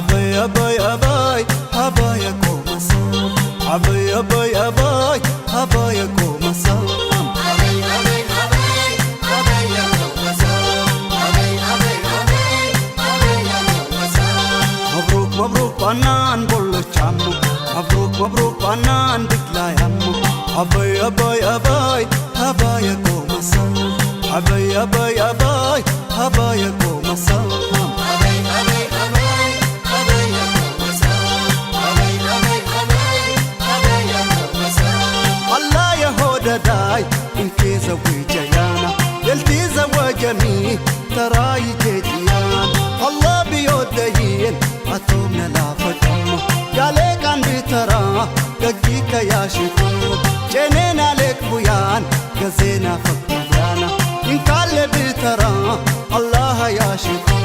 أباي أباي أباي أباي كومسام أباي أباي أباي أباي كومسام أباي أباي أباي أباي كومسام أباي أباي أباي أباي كومسام مبروك مبروك بنان بولو چامو مبروك مبروك بنان دكلا يامو أباي أباي أباي أباي كومسام أباي أباي أباي أباي كومسام داي انكي زوجيانا يلتي زوجني تراي جديان الله بيودين اتومنا لا فتم يالك عندي ترى دقيقة يا شكو جنينا لك بيان جزينا فكريانا انقلب ترى الله يا شكو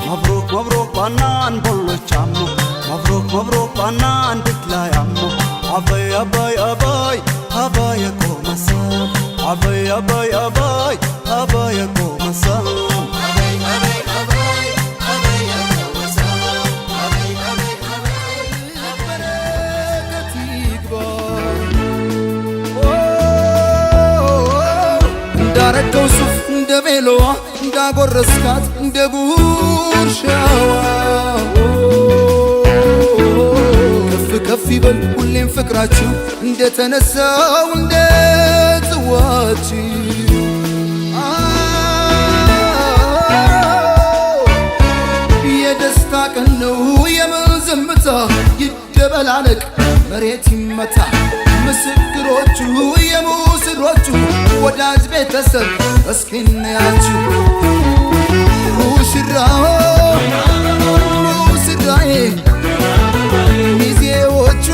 مبروك مبروك بنان بولو چامو مبروك مبروك بنان دكلا يامو أباي أباي أباي أباي كومسام أباي أباي أباي أباي كومسام أباي أباي أباي أباي كومسام أباي أباي أباي بركتي كبار دارك توصف دبلوا داغور رسكات دغورشاوا كف يبل كلين فكراتشو እንደ ተነሳው እንደ ጽዋቺ የደስታ ቀን ነው የምንዘምታ ይደበላለቅ መሬት ይመታ ምስክሮቹ የሙስሮቹ ወዳጅ ቤተሰብ እስኪንያችሁ ሙሽራው ሙሽራዬ ሚዜዎቹ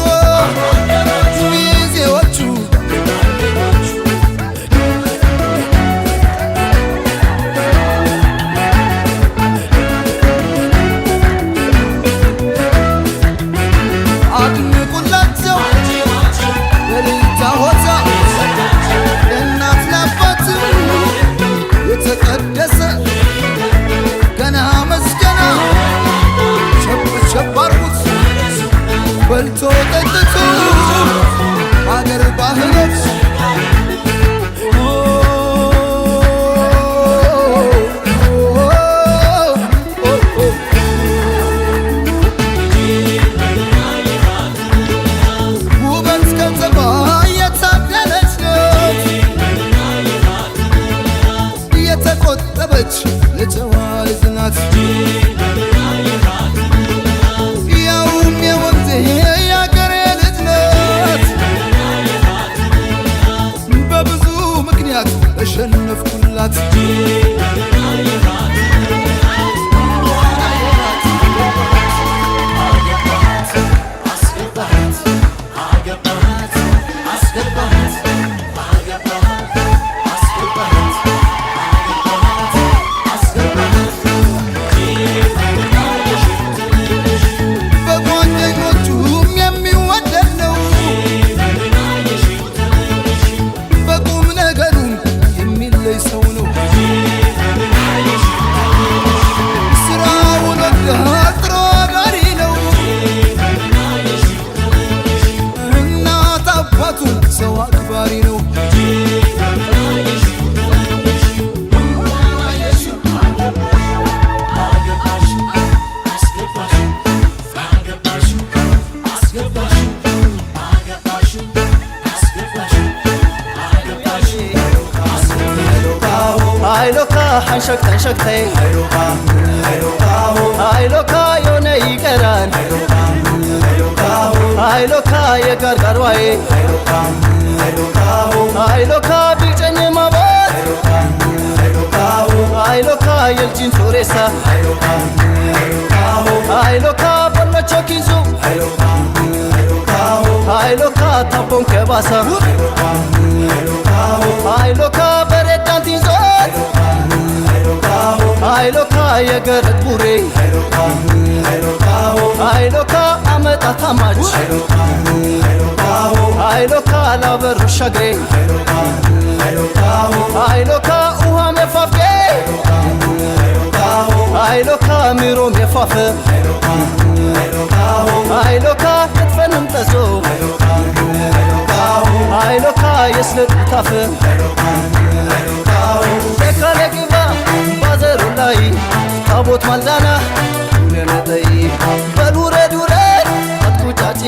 ሚዜዎቹ አድንቁላቸው በልልታ ሆታ ለእናት ለአባት የተቀደሰ ገና መስገና ሸብ ሸብ አርጉት በልቶ ጠጥቶ አገር ባህሎች ውበት ከተማ የታደለች ናት የተቆጠበች የጨዋ ልጅ ናት ያውም የወንዜ ያገሬ ልጅ ናት በብዙ ምክንያት ተሸነፍኩላት ሰው አክባሪ ነው ሃይሎካ ሓንሸክ ተንሸክተይ ሃይሎካ የሆነ ይቀራል ሃይሎካ የጋርጋርዋይ ሃይሎካ ቢጨኝ ማባት ሃይሎካ የልጂን ሶሬሳ ሃይሎካ በሎቾ ኪንሱ ሃይሎካ ታቦን ከባሳ ሃይሎካ በሬዳን ቲንዞት ሃይሎካ የገረት ቡሬ ሃይሎካ አመጣ ታማች ሃይሎካ ላበሩ ሸግሬ ሃይሎካ ውሃ መፋፍቄ አይሎካ ሚሮም የፋፈ አይሎካ ክትፈንም ጠዞ አይሎካ የስለጥታፈ ለካለ ግባ ባዘሩ ላይ ታቦት ማልዳና ነነጠይ በሉረድ ውረድ አትቁጫጪ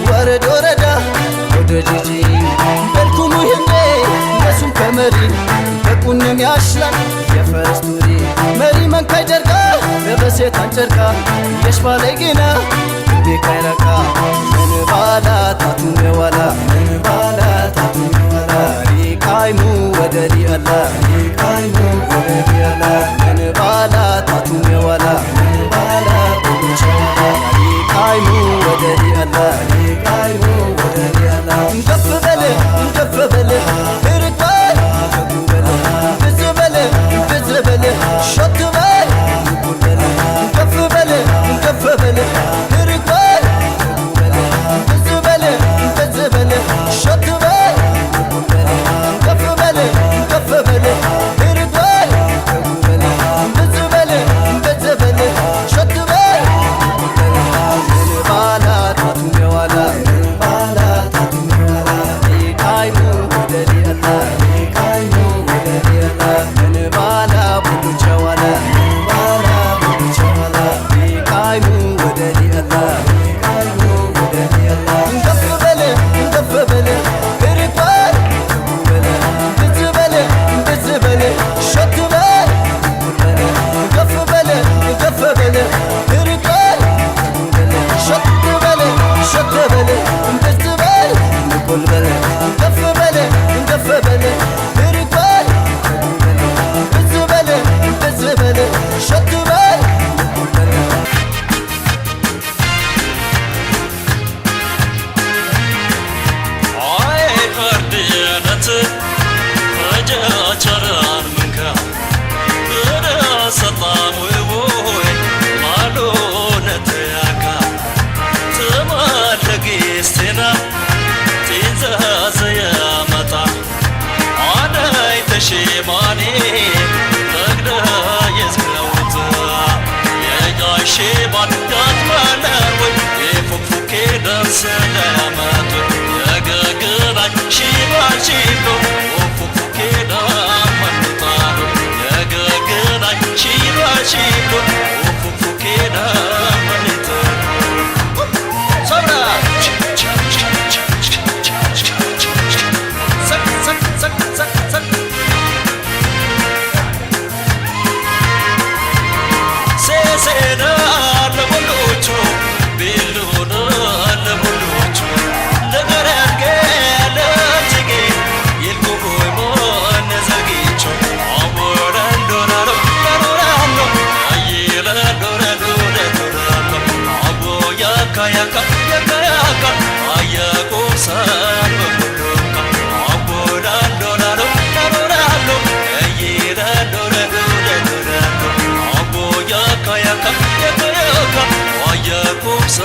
ወረድ ወረዳ ወደ ጂጂ በልኩኑ ህንዴ ነሱም ከመሪ በቁንም ያሽላል የፈረስ ቱሪ መሪ መንካይ ጀርጋ ለበሴት አንጨርቃ የሽባላይ ግና ቤካ ይረቃ ምንባላ ታቱም የዋላ ምንባላ ታቱም የዋላ ሪቃይሙ ወደ ሊአላ ሪቃይሙ ወደ ሊአላ ምንባላ ታቱም የዋላ ምንባላ ቁጭዋላ ሪቃይሙ ወደ ሊአላ ሪቃይሙ ወደ ሊአላ እንገፍ በለ እርቃይ ብዝ በለ ሾት በል እንገፍ በለ እርቃይ ብዝ በለ ሾት በል እንገፍ በለ እርቃይ ብዝ በለ ሾት በል ምንባላ ታቱም የዋላ ምንባላ ታቱም የዋላ ሪቃይሙ ወደ ሊአላ ሪቃይሙ ወደ ሊአላ ምንባላ ቡዱቸ ዋላ ምንባላ ቡዱቸ ዋላ ሪቃይሙ ወደ ሊአላ ሪቃይሙ ወደ ሊአላ እንገፍ በለ እርቃይ ብዝ በለ ሾት በል እንገፍ በለ እርቃይ ሾት በለ ብዝ በል ንቁል በለ እንገፍ በለ እርቃይ ብዝ በለ ሾት በል አይ ፈርድነት ፈጀቸራን ምንካ በደሰጣን ወይ ማሎነት ያካ ተማለጊስቴና ትንዘዘ ያመጣ አዳይ ተሽማኔ ተግደ የዝለውት የጋሽባን ያትማለን ወይ የፉፉኬ ደርሰ ለያመጡ የገገናኝ ሺባሺሎ ፉፉኬ ዳመንጣሉ የገገናኝ ሺባሺሎ ፉፉኬ ዳመንጣሉ ሰብራ ሴሴና ለሞሎቹ ቢሉና ለሞሎቹ ነገር ያርገ ለትጌ ይልኩቦይ ሞነ ዘርጊቹ አቦረንዶራሎ ለሮራሎ አይለንዶራሎ ለሮራሎ አቦ ያካ አያቁሳን በሙሉካ አቦረንዶራሎ ለሮራሎ አይለንዶራሎ ለሮራሎ አቦ ያካ አያቁሳ